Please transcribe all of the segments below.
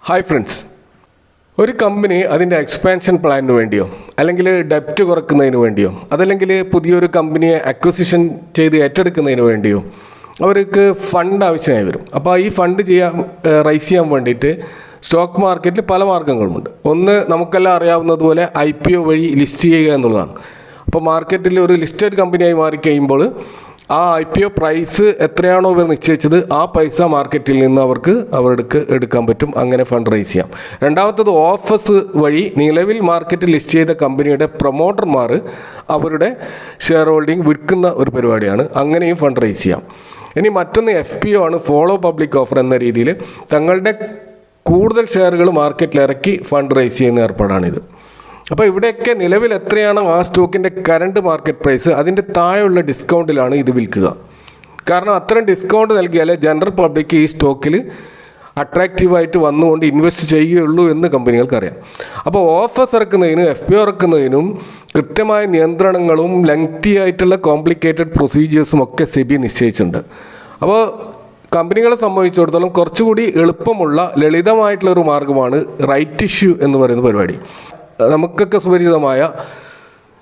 Hi friends, ഒരു company അതിൻ്റെ expansion പ്ലാനിന് വേണ്ടിയോ അല്ലെങ്കിൽ ഡെപ്റ്റ് കുറക്കുന്നതിന് വേണ്ടിയോ അതല്ലെങ്കിൽ പുതിയൊരു കമ്പനിയെ അക്വിസിഷൻ ചെയ്ത് ഏറ്റെടുക്കുന്നതിന് വേണ്ടിയോ അവർക്ക് ഫണ്ട് ആവശ്യമായി വരും. അപ്പോൾ ഈ ഫണ്ട് റൈസ് ചെയ്യാൻ വേണ്ടിയിട്ട് സ്റ്റോക്ക് മാർക്കറ്റിൽ പല മാർഗ്ഗങ്ങളുമുണ്ട്. ഒന്ന്, നമുക്കെല്ലാം അറിയാവുന്നതുപോലെ IPO വഴി ലിസ്റ്റ് ചെയ്യുക എന്നുള്ളതാണ്. അപ്പോൾ മാർക്കറ്റിൽ ഒരു ലിസ്റ്റഡ് കമ്പനിയായി മാറിക്കഴിയുമ്പോൾ ആ IPO പ്രൈസ് എത്രയാണോ ഇവർ നിശ്ചയിച്ചത് ആ പൈസ മാർക്കറ്റിൽ നിന്ന് അവർക്ക് എടുക്കാൻ പറ്റും. അങ്ങനെ ഫണ്ട് റൈസ് ചെയ്യാം. രണ്ടാമത്തത്, ഓഫേഴ്സ് വഴി നിലവിൽ മാർക്കറ്റിൽ ലിസ്റ്റ് ചെയ്ത കമ്പനിയുടെ പ്രൊമോട്ടർമാർ അവരുടെ ഷെയർ ഹോൾഡിംഗ് വിൽക്കുന്ന ഒരു പരിപാടിയാണ്. അങ്ങനെയും ഫണ്ട് റൈസ് ചെയ്യാം. ഇനി മറ്റൊന്ന് FPO ആണ്, ഫോളോ പബ്ലിക് ഓഫർ എന്ന രീതിയിൽ തങ്ങളുടെ കൂടുതൽ ഷെയറുകൾ മാർക്കറ്റിൽ ഇറക്കി ഫണ്ട് റൈസ് ചെയ്യുന്ന ഏർപ്പാടാണിത്. അപ്പോൾ ഇവിടെയൊക്കെ നിലവിൽ എത്രയാണോ ആ സ്റ്റോക്കിൻ്റെ കറണ്ട് മാർക്കറ്റ് പ്രൈസ് അതിൻ്റെ താഴെയുള്ള ഡിസ്കൗണ്ടിലാണ് ഇത് വിൽക്കുക. കാരണം അത്തരം ഡിസ്കൗണ്ട് നൽകിയാലേ ജനറൽ പബ്ലിക്ക് ഈ സ്റ്റോക്കിൽ അട്രാക്റ്റീവായിട്ട് വന്നുകൊണ്ട് ഇൻവെസ്റ്റ് ചെയ്യുകയുള്ളൂ എന്ന് കമ്പനികൾക്കറിയാം. അപ്പോൾ ഓഫേഴ്സ് ഇറക്കുന്നതിനും FPO ഇറക്കുന്നതിനും കൃത്യമായ നിയന്ത്രണങ്ങളും ലെങ്തി ആയിട്ടുള്ള കോംപ്ലിക്കേറ്റഡ് പ്രൊസീജിയേഴ്സും ഒക്കെ SEBI നിശ്ചയിച്ചിട്ടുണ്ട്. അപ്പോൾ കമ്പനികളെ സംബന്ധിച്ചിടത്തോളം കുറച്ചുകൂടി എളുപ്പമുള്ള ലളിതമായിട്ടുള്ളൊരു മാർഗ്ഗമാണ് റൈറ്റ് ഇഷ്യൂ എന്ന് പറയുന്ന പരിപാടി. നമുക്കൊക്കെ സുപരിചിതമായ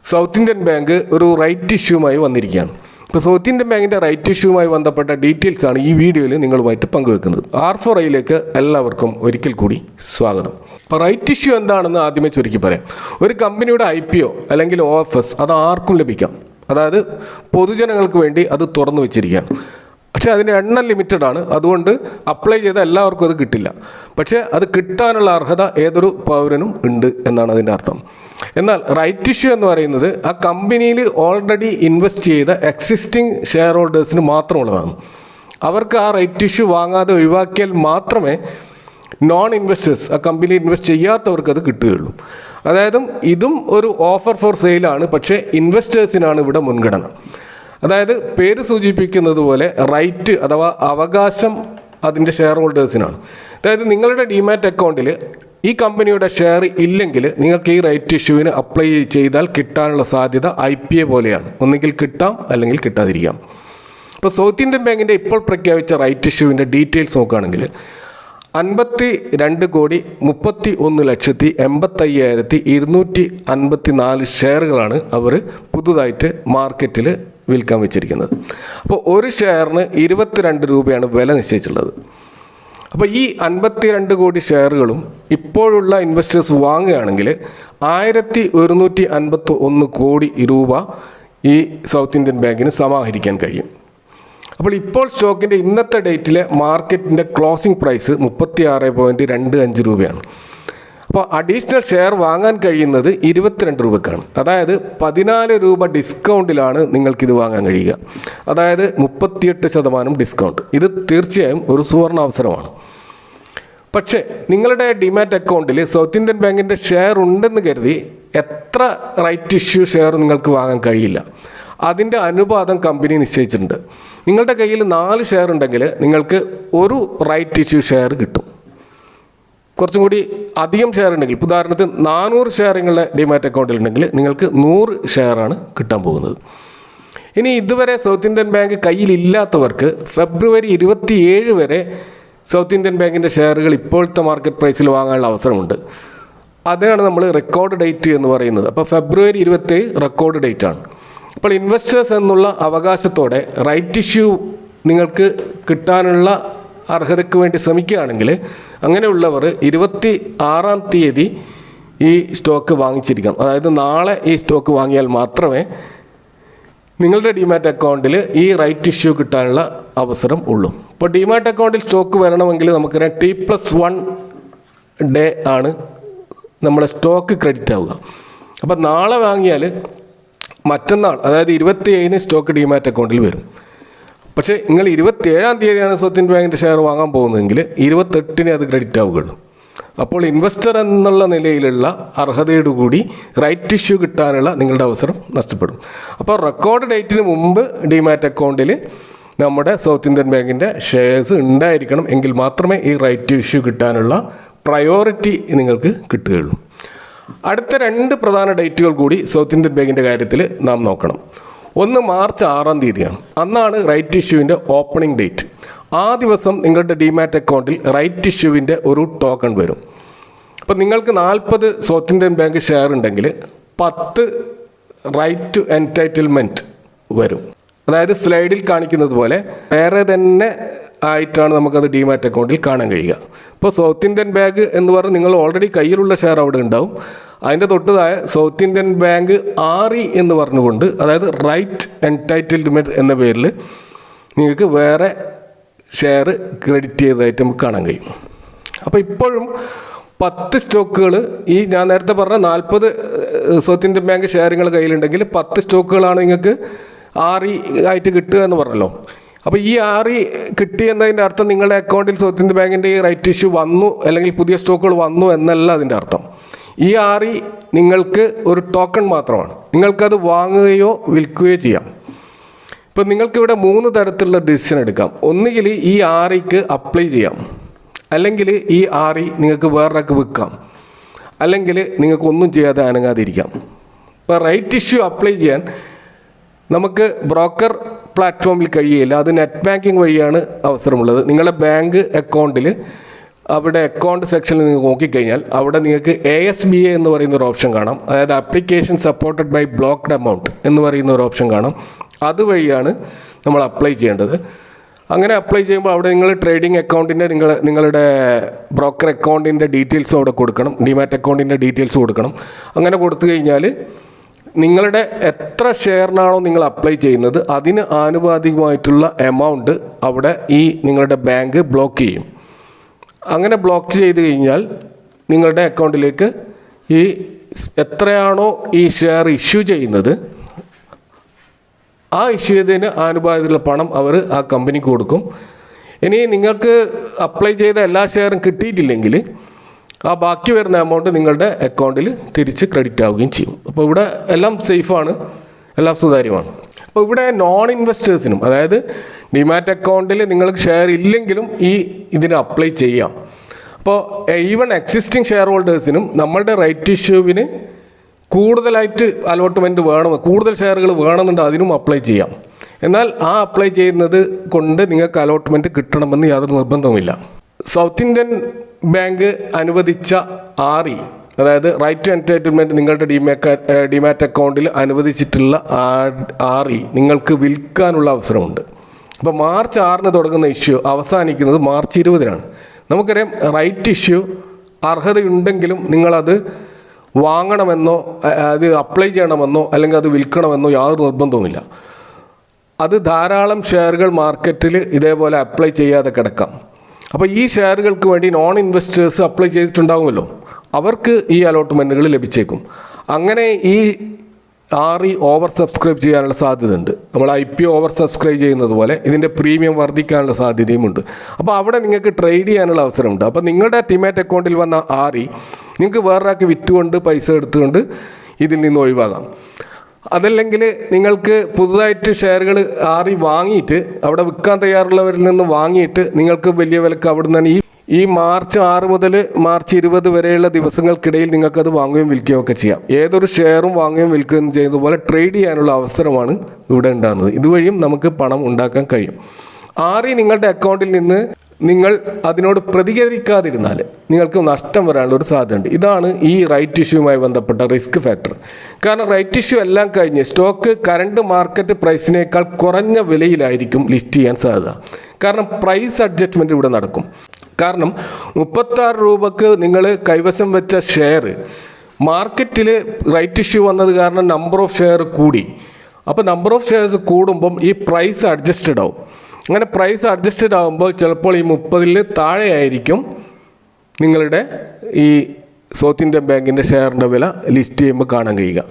സൗത്ത് ഇന്ത്യൻ ബാങ്ക് ഒരു റൈറ്റ് ഇഷ്യൂമായി വന്നിരിക്കുകയാണ്. ഇപ്പോൾ സൗത്ത് ഇന്ത്യൻ ബാങ്കിൻ്റെ റൈറ്റ് ഇഷ്യൂമായി ബന്ധപ്പെട്ട ഡീറ്റെയിൽസാണ് ഈ വീഡിയോയിൽ നിങ്ങളുമായിട്ട് പങ്കുവെക്കുന്നത്. R4iലേക്ക് എല്ലാവർക്കും ഒരിക്കൽ കൂടി സ്വാഗതം. അപ്പോൾ റൈറ്റ് ഇഷ്യൂ എന്താണെന്ന് ആദ്യമേ ചുരുക്കി പറയാം. ഒരു കമ്പനിയുടെ IPO അല്ലെങ്കിൽ OFS അത് ആർക്കും ലഭിക്കാം. അതായത് പൊതുജനങ്ങൾക്ക് വേണ്ടി അത് തുറന്നു വെച്ചിരിക്കുകയാണ്. പക്ഷേ അതിൻ്റെ എണ്ണം ലിമിറ്റഡ് ആണ്. അതുകൊണ്ട് അപ്ലൈ ചെയ്ത എല്ലാവർക്കും അത് കിട്ടില്ല. പക്ഷേ അത് കിട്ടാനുള്ള അർഹത ഏതൊരു പൗരനും ഉണ്ട് എന്നാണ് അതിൻ്റെ അർത്ഥം. എന്നാൽ റൈറ്റ് ഇഷ്യൂ എന്ന് പറയുന്നത് ആ കമ്പനിയിൽ ഓൾറെഡി ഇൻവെസ്റ്റ് ചെയ്ത എക്സിസ്റ്റിംഗ് ഷെയർ ഹോൾഡേഴ്സിന് മാത്രമുള്ളതാണ്. അവർക്ക് ആ റൈറ്റ് ഇഷ്യൂ വാങ്ങാതെ ഒഴിവാക്കിയാൽ മാത്രമേ നോൺ ഇൻവെസ്റ്റേഴ്സ്, ആ കമ്പനിയിൽ ഇൻവെസ്റ്റ് ചെയ്യാത്തവർക്ക് അത് കിട്ടുകയുള്ളൂ. അതായത് ഇതും ഒരു ഓഫർ ഫോർ സെയിലാണ്. പക്ഷേ ഇൻവെസ്റ്റേഴ്സിനാണ് ഇവിടെ മുൻഗണന. അതായത് പേര് സൂചിപ്പിക്കുന്നത് പോലെ റൈറ്റ് അഥവാ അവകാശം അതിൻ്റെ ഷെയർ ഹോൾഡേഴ്സിനാണ്. അതായത് നിങ്ങളുടെ ഡിമാറ്റ് അക്കൗണ്ടിൽ ഈ കമ്പനിയുടെ ഷെയർ ഇല്ലെങ്കിൽ നിങ്ങൾക്ക് ഈ റൈറ്റ് ഇഷ്യൂവിന് അപ്ലൈ ചെയ്താൽ കിട്ടാനുള്ള സാധ്യത IPO പോലെയാണ്. ഒന്നുകിൽ കിട്ടാം അല്ലെങ്കിൽ കിട്ടാതിരിക്കാം. ഇപ്പോൾ സൗത്ത് ഇന്ത്യൻ ബാങ്കിൻ്റെ ഇപ്പോൾ പ്രഖ്യാപിച്ച റൈറ്റ് ഇഷ്യൂവിൻ്റെ ഡീറ്റെയിൽസ് നോക്കുകയാണെങ്കിൽ 52,31,85,254 ഷെയറുകളാണ് അവർ പുതുതായിട്ട് മാർക്കറ്റിൽ വിൽക്കാൻ വെച്ചിരിക്കുന്നത്. അപ്പോൾ ഒരു ഷെയറിന് 22 രൂപയാണ് വില നിശ്ചയിച്ചിട്ടുള്ളത്. അപ്പോൾ ഈ 52 കോടി ഷെയറുകളും ഇപ്പോഴുള്ള ഇൻവെസ്റ്റേഴ്സ് വാങ്ങുകയാണെങ്കിൽ 1,151 കോടി രൂപ ഈ സൗത്ത് ഇന്ത്യൻ ബാങ്കിന് സമാഹരിക്കാൻ കഴിയും. അപ്പോൾ ഇപ്പോൾ സ്റ്റോക്കിൻ്റെ ഇന്നത്തെ ഡേറ്റിലെ മാർക്കറ്റിൻ്റെ ക്ലോസിംഗ് പ്രൈസ് 36.25 രൂപയാണ്. അപ്പോൾ അഡീഷണൽ ഷെയർ വാങ്ങാൻ കഴിയുന്നത് 22 രൂപക്കാണ്. അതായത് 14 രൂപ ഡിസ്കൗണ്ടിലാണ് നിങ്ങൾക്കിത് വാങ്ങാൻ കഴിയുക. അതായത് 38% ഡിസ്കൗണ്ട്. ഇത് തീർച്ചയായും ഒരു സുവർണാവസരമാണ്. പക്ഷേ നിങ്ങളുടെ ഡിമാറ്റ് അക്കൗണ്ടിൽ സൗത്ത് ഇന്ത്യൻ ബാങ്കിൻ്റെ ഷെയർ ഉണ്ടെന്ന് കരുതി എത്ര റൈറ്റ് ഇഷ്യൂ ഷെയർ നിങ്ങൾക്ക് വാങ്ങാൻ കഴിയില്ല. അതിൻ്റെ അനുപാതം കമ്പനി നിശ്ചയിച്ചിട്ടുണ്ട്. നിങ്ങളുടെ കയ്യിൽ 4 ഷെയർ ഉണ്ടെങ്കിൽ നിങ്ങൾക്ക് ഒരു റൈറ്റ് ഇഷ്യൂ ഷെയർ കിട്ടും. കുറച്ചും കൂടി അധികം ഷെയർ ഉണ്ടെങ്കിൽ, ഉദാഹരണത്തിന് 400 ഷെയർ നിങ്ങളുടെ ഡിമാറ്റ് അക്കൗണ്ടിൽ ഉണ്ടെങ്കിൽ നിങ്ങൾക്ക് 100 ഷെയറാണ് കിട്ടാൻ പോകുന്നത്. ഇനി ഇതുവരെ സൗത്ത് ഇന്ത്യൻ ബാങ്ക് കയ്യിലില്ലാത്തവർക്ക് ഫെബ്രുവരി 27 വരെ സൗത്ത് ഇന്ത്യൻ ബാങ്കിൻ്റെ ഷെയറുകൾ ഇപ്പോഴത്തെ മാർക്കറ്റ് പ്രൈസിൽ വാങ്ങാനുള്ള അവസരമുണ്ട്. അതിനാണ് നമ്മൾ റെക്കോർഡ് ഡേറ്റ് എന്ന് പറയുന്നത്. അപ്പോൾ ഫെബ്രുവരി 27 റെക്കോർഡ് ഡേറ്റ് ആണ്. അപ്പോൾ ഇൻവെസ്റ്റേഴ്സ് എന്നുള്ള അവകാശത്തോടെ റൈറ്റ് ഇഷ്യൂ നിങ്ങൾക്ക് കിട്ടാനുള്ള അർഹതയ്ക്ക് വേണ്ടി ശ്രമിക്കുകയാണെങ്കിൽ അങ്ങനെയുള്ളവർ 26-ാം തീയതി ഈ സ്റ്റോക്ക് വാങ്ങിച്ചിരിക്കണം. അതായത് നാളെ ഈ സ്റ്റോക്ക് വാങ്ങിയാൽ മാത്രമേ നിങ്ങളുടെ ഡിമാറ്റ് അക്കൗണ്ടിൽ ഈ റൈറ്റ് ഇഷ്യൂ കിട്ടാനുള്ള അവസരം ഉള്ളൂ. ഇപ്പോൾ ഡിമാറ്റ് അക്കൗണ്ടിൽ സ്റ്റോക്ക് വരണമെങ്കിൽ നമുക്കറിയാം T+1 ഡേ ആണ് നമ്മളെ സ്റ്റോക്ക് ക്രെഡിറ്റ് ആവുക. അപ്പോൾ നാളെ വാങ്ങിയാൽ മറ്റന്നാൾ, അതായത് 27-ന് സ്റ്റോക്ക് ഡിമാറ്റ് അക്കൗണ്ടിൽ വരും. പക്ഷേ നിങ്ങൾ 27-ാം തീയതിയാണ് സൗത്ത് ഇന്ത്യൻ ബാങ്കിൻ്റെ ഷെയർ വാങ്ങാൻ പോകുന്നതെങ്കിൽ 28-ന് അത് ക്രെഡിറ്റ് ആവുകയുള്ളൂ. അപ്പോൾ ഇൻവെസ്റ്റർ എന്നുള്ള നിലയിലുള്ള അർഹതയോടുകൂടി റൈറ്റ് ഇഷ്യൂ കിട്ടാനുള്ള നിങ്ങളുടെ അവസരം നഷ്ടപ്പെടും. അപ്പോൾ റെക്കോർഡ് ഡേറ്റിന് മുമ്പ് ഡിമാറ്റ് അക്കൗണ്ടിൽ നമ്മുടെ സൗത്ത് ഇന്ത്യൻ ബാങ്കിൻ്റെ ഷെയർസ് ഉണ്ടായിരിക്കണം. എങ്കിൽ മാത്രമേ ഈ റൈറ്റ് ഇഷ്യൂ കിട്ടാനുള്ള പ്രയോറിറ്റി നിങ്ങൾക്ക് കിട്ടുകയുള്ളൂ. അടുത്ത 2 പ്രധാന ഡേറ്റുകൾ കൂടി സൗത്ത് ഇന്ത്യൻ ബാങ്കിൻ്റെ കാര്യത്തിൽ നാം നോക്കണം. ഒന്ന് മാർച്ച് 6-ാം തീയതിയാണ്. അന്നാണ് റൈറ്റ് ഇഷ്യൂവിൻ്റെ ഓപ്പണിംഗ് ഡേറ്റ്. ആ ദിവസം നിങ്ങളുടെ ഡിമാറ്റ് അക്കൗണ്ടിൽ റൈറ്റ് ഇഷ്യൂവിൻ്റെ ഒരു ടോക്കൺ വരും. അപ്പോൾ നിങ്ങൾക്ക് 40 സൗത്ത് ഇന്ത്യൻ ബാങ്ക് ഷെയർ ഉണ്ടെങ്കിൽ 10 റൈറ്റ് ടു എൻടൈറ്റിൽമെൻറ്റ് വരും. അതായത് സ്ലൈഡിൽ കാണിക്കുന്നത് പോലെ വേറെ തന്നെ ആയിട്ടാണ് നമുക്കത് ഡിമാറ്റ് അക്കൗണ്ടിൽ കാണാൻ കഴിയുക. ഇപ്പോൾ സൗത്ത് ഇന്ത്യൻ ബാങ്ക് എന്ന് പറഞ്ഞ് നിങ്ങൾ ഓൾറെഡി കയ്യിലുള്ള ഷെയർ അവിടെ ഉണ്ടാവും. അതിൻ്റെ തൊട്ടതായ സൗത്ത് ഇന്ത്യൻ ബാങ്ക് RE എന്ന് പറഞ്ഞുകൊണ്ട്, അതായത് റൈറ്റ് എൻടൈറ്റിൽമെൻറ്റ് എന്ന പേരിൽ നിങ്ങൾക്ക് വേറെ ഷെയർ ക്രെഡിറ്റ് ചെയ്തതായിട്ട് നമുക്ക് കാണാൻ കഴിയും. അപ്പോൾ ഇപ്പോഴും 10 സ്റ്റോക്കുകൾ, ഈ ഞാൻ നേരത്തെ പറഞ്ഞ 40 സൗത്ത് ഇന്ത്യൻ ബാങ്ക് ഷെയറുകൾ കയ്യിലുണ്ടെങ്കിൽ 10 സ്റ്റോക്കുകളാണ് നിങ്ങൾക്ക് RE ആയിട്ട് കിട്ടുക എന്ന് പറഞ്ഞല്ലോ. അപ്പോൾ ഈ RE കിട്ടി എന്നതിൻ്റെ അർത്ഥം നിങ്ങളുടെ അക്കൗണ്ടിൽ സൗത്ത് ഇന്ത്യൻ ബാങ്കിൻ്റെ ഈ റൈറ്റ് ഇഷ്യൂ വന്നു, അല്ലെങ്കിൽ പുതിയ സ്റ്റോക്കുകൾ വന്നു എന്നല്ല അതിൻ്റെ അർത്ഥം. ഈ RE നിങ്ങൾക്ക് ഒരു ടോക്കൺ മാത്രമാണ്. നിങ്ങൾക്കത് വാങ്ങുകയോ വിൽക്കുകയോ ചെയ്യാം. ഇപ്പം നിങ്ങൾക്കിവിടെ 3 തരത്തിലുള്ള ഡിസിഷൻ എടുക്കാം. ഒന്നുകിൽ ഈ REക്ക് അപ്ലൈ ചെയ്യാം, അല്ലെങ്കിൽ ഈ RE നിങ്ങൾക്ക് വേറൊരാൾക്ക് വിൽക്കാം, അല്ലെങ്കിൽ നിങ്ങൾക്ക് ഒന്നും ചെയ്യാതെ അനങ്ങാതിരിക്കാം. ഇപ്പോൾ റൈറ്റ് ഇഷ്യൂ അപ്ലൈ ചെയ്യാൻ നമുക്ക് ബ്രോക്കർ പ്ലാറ്റ്ഫോമിൽ കഴിയില്ല. അത് നെറ്റ് ബാങ്കിങ് വഴിയാണ് അവസരമുള്ളത്. നിങ്ങളുടെ ബാങ്ക് അക്കൗണ്ടിൽ അവിടെ അക്കൗണ്ട് സെക്ഷനിൽ നിങ്ങൾ നോക്കിക്കഴിഞ്ഞാൽ അവിടെ നിങ്ങൾക്ക് ASBA എന്ന് പറയുന്ന ഒരു ഓപ്ഷൻ കാണാം. അതായത് application supported by blocked amount എന്ന് പറയുന്ന ഒരു ഓപ്ഷൻ കാണാം. അതുവഴിയാണ് നമ്മൾ അപ്ലൈ ചെയ്യേണ്ടത്. അങ്ങനെ അപ്ലൈ ചെയ്യുമ്പോൾ അവിടെ നിങ്ങൾ ട്രേഡിംഗ് അക്കൗണ്ടിൻ്റെ നിങ്ങളുടെ ബ്രോക്കർ അക്കൗണ്ടിൻ്റെ ഡീറ്റെയിൽസും അവിടെ കൊടുക്കണം, ഡിമാറ്റ് അക്കൗണ്ടിൻ്റെ ഡീറ്റെയിൽസ് കൊടുക്കണം. അങ്ങനെ കൊടുത്തു കഴിഞ്ഞാൽ നിങ്ങളുടെ എത്ര ഷെയറിനാണോ നിങ്ങൾ അപ്ലൈ ചെയ്യുന്നത് അതിന് ആനുപാതികമായിട്ടുള്ള എമൗണ്ട് അവിടെ ഈ നിങ്ങളുടെ ബാങ്ക് ബ്ലോക്ക് ചെയ്യും. അങ്ങനെ ബ്ലോക്ക് ചെയ്ത് കഴിഞ്ഞാൽ നിങ്ങളുടെ അക്കൗണ്ടിലേക്ക് ഈ എത്രയാണോ ഈ ഷെയർ ഇഷ്യൂ ചെയ്യുന്നത് ആ ഇഷ്യൂ ചെയ്തതിന് ആനുപാതികമുള്ള പണം അവർ ആ കമ്പനിക്ക് കൊടുക്കും. ഇനി നിങ്ങൾക്ക് അപ്ലൈ ചെയ്ത എല്ലാ ഷെയറും കിട്ടിയിട്ടില്ലെങ്കിൽ ആ ബാക്കി വരുന്ന എമൗണ്ട് നിങ്ങളുടെ അക്കൗണ്ടിൽ തിരിച്ച് ക്രെഡിറ്റ് ആവുകയും ചെയ്യും. അപ്പോൾ ഇവിടെ എല്ലാം സേഫാണ്, എല്ലാം സുതാര്യമാണ്. അപ്പോൾ ഇവിടെ നോൺ ഇൻവെസ്റ്റേഴ്സിനും, അതായത് ഡിമാറ്റ് അക്കൗണ്ടിൽ നിങ്ങൾക്ക് ഷെയർ ഇല്ലെങ്കിലും ഇതിന് അപ്ലൈ ചെയ്യാം. അപ്പോൾ ഈവൻ എക്സിസ്റ്റിംഗ് ഷെയർ ഹോൾഡേഴ്സിനും നമ്മളുടെ റൈറ്റ് ഇഷ്യൂവിന് കൂടുതലായിട്ട് അലോട്ട്മെൻറ്റ് വേണം, കൂടുതൽ ഷെയറുകൾ വേണമെന്നുണ്ട്, അതിനും അപ്ലൈ ചെയ്യാം. എന്നാൽ ആ അപ്ലൈ ചെയ്യുന്നത് കൊണ്ട് നിങ്ങൾക്ക് അലോട്ട്മെൻറ്റ് കിട്ടണമെന്ന് യാതൊരു നിർബന്ധവുമില്ല. സൗത്ത് ഇന്ത്യൻ ബാങ്ക് അനുവദിച്ച RE, അതായത് റൈറ്റ് ടു എൻടൈറ്റിൽമെൻറ്റ്, നിങ്ങളുടെ ഡിമാറ്റ് അക്കൗണ്ടിൽ അനുവദിച്ചിട്ടുള്ള RE നിങ്ങൾക്ക് വിൽക്കാനുള്ള അവസരമുണ്ട്. അപ്പോൾ മാർച്ച് 6 തുടങ്ങുന്ന ഇഷ്യൂ അവസാനിക്കുന്നത് മാർച്ച് 20 നമുക്കറിയാം. റൈറ്റ് ഇഷ്യൂ അർഹതയുണ്ടെങ്കിലും നിങ്ങളത് വാങ്ങണമെന്നോ അത് അപ്ലൈ ചെയ്യണമെന്നോ അല്ലെങ്കിൽ അത് വിൽക്കണമെന്നോ യാതൊരു നിർബന്ധവുമില്ല. അത് ധാരാളം ഷെയറുകൾ മാർക്കറ്റിൽ ഇതേപോലെ അപ്ലൈ ചെയ്യാതെ കിടക്കാം. അപ്പോൾ ഈ ഷെയറുകൾക്ക് വേണ്ടി നോൺ ഇൻവെസ്റ്റേഴ്സ് അപ്ലൈ ചെയ്തിട്ടുണ്ടാകുമല്ലോ, അവർക്ക് ഈ അലോട്ട്മെൻറ്റുകൾ ലഭിച്ചേക്കും. അങ്ങനെ ഈ RE ഓവർ സബ്സ്ക്രൈബ് ചെയ്യാനുള്ള സാധ്യതയുണ്ട്. നമ്മൾ IPO ഓവർ സബ്സ്ക്രൈബ് ചെയ്യുന്നത് പോലെ ഇതിൻ്റെ പ്രീമിയം വർദ്ധിക്കാനുള്ള സാധ്യതയുമുണ്ട്. അപ്പോൾ അവിടെ നിങ്ങൾക്ക് ട്രേഡ് ചെയ്യാനുള്ള അവസരമുണ്ട്. അപ്പോൾ നിങ്ങളുടെ ഡിമാറ്റ് അക്കൗണ്ടിൽ വന്ന RE നിങ്ങൾക്ക് വേറൊരാൾക്ക് വിറ്റുകൊണ്ട് പൈസ എടുത്തുകൊണ്ട് ഇതിൽ നിന്ന് ഒഴിവാകാം. അതല്ലെങ്കിൽ നിങ്ങൾക്ക് പുതുതായിട്ട് ഷെയറുകൾ RE വാങ്ങിയിട്ട് അവിടെ വിൽക്കാൻ തയ്യാറുള്ളവരിൽ നിന്ന് വാങ്ങിയിട്ട് നിങ്ങൾക്ക് വലിയ വിലക്ക് അവിടെ നിന്ന് ഈ മാർച്ച് 6 മുതൽ മാർച്ച് 20 വരെയുള്ള ദിവസങ്ങൾക്കിടയിൽ നിങ്ങൾക്കത് വാങ്ങുകയും വിൽക്കുകയും ഒക്കെ ചെയ്യാം. ഏതൊരു ഷെയറും വാങ്ങുകയും വിൽക്കുകയും ചെയ്യുന്നത് പോലെ ട്രേഡ് ചെയ്യാനുള്ള അവസരമാണ് ഇവിടെ ഉണ്ടാകുന്നത്. ഇതുവഴിയും നമുക്ക് പണം ഉണ്ടാക്കാൻ കഴിയും. RE നിങ്ങളുടെ അക്കൗണ്ടിൽ നിന്ന് നിങ്ങൾ അതിനോട് പ്രതികരിക്കാതിരുന്നാൽ നിങ്ങൾക്ക് നഷ്ടം വരാനുള്ള ഒരു സാധ്യതയുണ്ട്. ഇതാണ് ഈ റൈറ്റ് ഇഷ്യൂവുമായി ബന്ധപ്പെട്ട റിസ്ക് ഫാക്ടർ. കാരണം റൈറ്റ് ഇഷ്യൂ എല്ലാം കഴിഞ്ഞ് സ്റ്റോക്ക് കറണ്ട് മാർക്കറ്റ് പ്രൈസിനേക്കാൾ കുറഞ്ഞ വിലയിലായിരിക്കും ലിസ്റ്റ് ചെയ്യാൻ സാധ്യത. കാരണം പ്രൈസ് അഡ്ജസ്റ്റ്മെൻറ്റ് ഇവിടെ നടക്കും. കാരണം 36 രൂപക്ക് നിങ്ങൾ കൈവശം വെച്ച ഷെയർ മാർക്കറ്റിൽ റൈറ്റ് ഇഷ്യൂ വന്നത് കാരണം നമ്പർ ഓഫ് ഷെയർ കൂടി. അപ്പോൾ നമ്പർ ഓഫ് ഷെയർസ് കൂടുമ്പം ഈ പ്രൈസ് അഡ്ജസ്റ്റഡ് ആവും. അങ്ങനെ പ്രൈസ് അഡ്ജസ്റ്റഡ് ആകുമ്പോൾ ചിലപ്പോൾ ഈ 30 താഴെയായിരിക്കും നിങ്ങളുടെ ഈ സൗത്ത് ഇന്ത്യൻ ബാങ്കിൻ്റെ ഷെയറിൻ്റെ വില ലിസ്റ്റ് ചെയ്യുമ്പോൾ കാണാൻ കഴിയുക.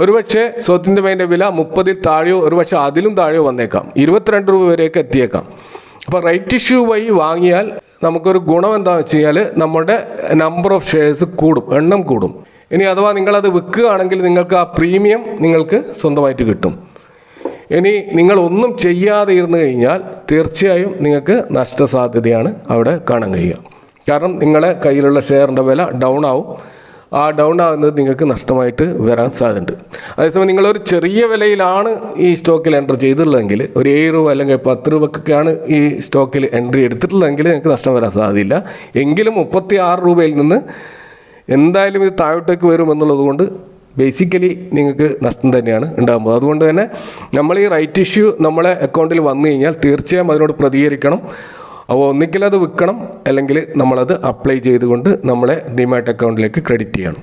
ഒരുപക്ഷെ സൗത്ത് ഇന്ത്യൻ ബാങ്കിൻ്റെ വില 30 താഴെയോ ഒരുപക്ഷെ അതിലും താഴെയോ വന്നേക്കാം, 22 രൂപ വരെയൊക്കെ എത്തിയേക്കാം. അപ്പോൾ റൈറ്റ് ഇഷ്യൂ വഴി വാങ്ങിയാൽ നമുക്കൊരു ഗുണം എന്താണെന്ന് വെച്ച് കഴിഞ്ഞാൽ നമ്മുടെ നമ്പർ ഓഫ് ഷെയർസ് കൂടും, എണ്ണം കൂടും. ഇനി അഥവാ നിങ്ങളത് വിൽക്കുകയാണെങ്കിൽ നിങ്ങൾക്ക് ആ പ്രീമിയം നിങ്ങൾക്ക് സ്വന്തമായിട്ട് കിട്ടും. ഇനി നിങ്ങളൊന്നും ചെയ്യാതെ ഇരുന്ന് കഴിഞ്ഞാൽ തീർച്ചയായും നിങ്ങൾക്ക് നഷ്ടസാധ്യതയാണ് അവിടെ കാണാൻ കഴിയുക. കാരണം നിങ്ങളുടെ കയ്യിലുള്ള ഷെയറിൻ്റെ വില ഡൗൺ ആവും. ആ ഡൗൺ ആകുന്നത് നിങ്ങൾക്ക് നഷ്ടമായിട്ട് വരാൻ സാധ്യതയുണ്ട്. അതേസമയം നിങ്ങളൊരു ചെറിയ വിലയിലാണ് ഈ സ്റ്റോക്കിൽ എൻ്റർ ചെയ്തിട്ടുള്ളതെങ്കിൽ, ഒരു 7 രൂപ അല്ലെങ്കിൽ 10 രൂപക്കൊക്കെയാണ് ഈ സ്റ്റോക്കിൽ എൻട്രി എടുത്തിട്ടുള്ളതെങ്കിൽ നിങ്ങൾക്ക് നഷ്ടം വരാൻ സാധ്യതയില്ല. എങ്കിലും 36 രൂപയിൽ നിന്ന് എന്തായാലും ഇത് താഴോട്ടേക്ക് വരുമെന്നുള്ളത് കൊണ്ട് ബേസിക്കലി നിങ്ങൾക്ക് നഷ്ടം തന്നെയാണ് ഉണ്ടാകുമ്പോൾ. അതുകൊണ്ട് തന്നെ നമ്മൾ ഈ റൈറ്റ് ഇഷ്യൂ നമ്മളെ അക്കൗണ്ടിൽ വന്നു കഴിഞ്ഞാൽ തീർച്ചയായും അതിനോട് പ്രതികരിക്കണം. അപ്പോൾ ഒന്നിക്കൽ അത് വിൽക്കണം, അല്ലെങ്കിൽ നമ്മളത് അപ്ലൈ ചെയ്തുകൊണ്ട് നമ്മളെ ഡിമാറ്റ് അക്കൗണ്ടിലേക്ക് ക്രെഡിറ്റ് ചെയ്യണം.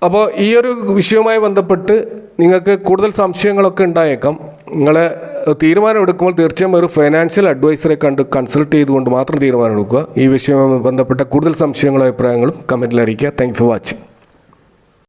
അപ്പോൾ ഈ ഒരു വിഷയവുമായി ബന്ധപ്പെട്ട് നിങ്ങൾക്ക് കൂടുതൽ സംശയങ്ങളൊക്കെ ഉണ്ടായേക്കാം. നിങ്ങളെ തീരുമാനം എടുക്കുമ്പോൾ തീർച്ചയായും ഒരു ഫൈനാൻഷ്യൽ അഡ്വൈസറെ കൺസൾട്ട് ചെയ്തുകൊണ്ട് മാത്രം തീരുമാനം എടുക്കുക. ഈ വിഷയവുമായി ബന്ധപ്പെട്ട കൂടുതൽ സംശയങ്ങളും അഭിപ്രായങ്ങളും കമൻറ്റിൽ അറിയിക്കുക. Thank you for watching.